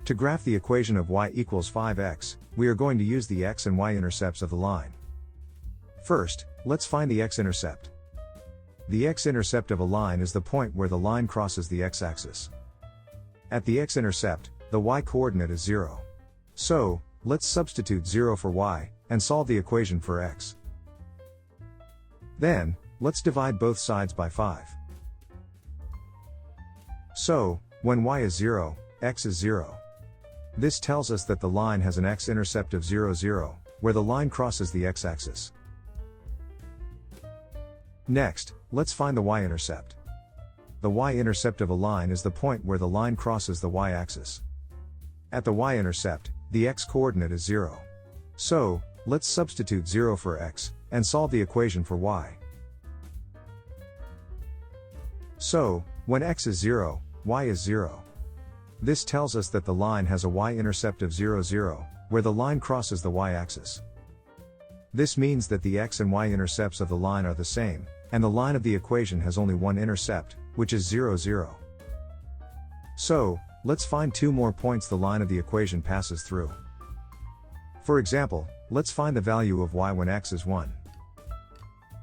To graph the equation of y equals 5x, we are going to use the x and y-intercepts of the line. First, let's find the x-intercept. The x-intercept of a line is the point where the line crosses the x-axis. At the x-intercept, the y-coordinate is 0. So, let's substitute 0 for y, and solve the equation for x. Then, let's divide both sides by 5. So, when y is 0, x is 0. This tells us that the line has an x-intercept of 0, 0, where the line crosses the x-axis. Next, let's find the y-intercept. The y-intercept of a line is the point where the line crosses the y-axis. At the y-intercept, the x-coordinate is 0. So, let's substitute 0 for x, and solve the equation for y. So, when x is 0, y is 0. This tells us that the line has a y-intercept of 0, 0, where the line crosses the y-axis. This means that the x and y-intercepts of the line are the same, and the line of the equation has only one intercept, which is 0, 0. So, let's find two more points the line of the equation passes through. For example, let's find the value of y when x is 1.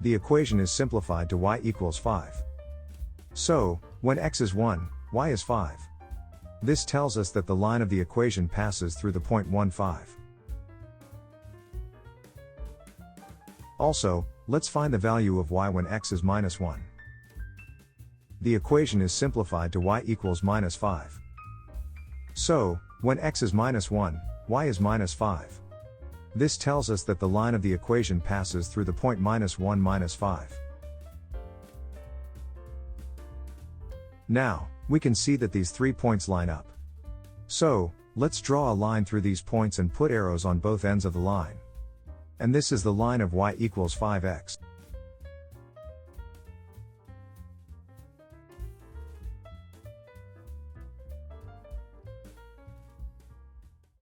The equation is simplified to y equals 5. So, when x is 1, y is 5. This tells us that the line of the equation passes through the point 1, 5. Also, let's find the value of y when x is minus 1. The equation is simplified to y equals minus 5. So, when x is minus 1, y is minus 5. This tells us that the line of the equation passes through the point minus 1, minus 5. Now, we can see that these 3 points line up. So, let's draw a line through these points and put arrows on both ends of the line. And this is the line of y equals 5x.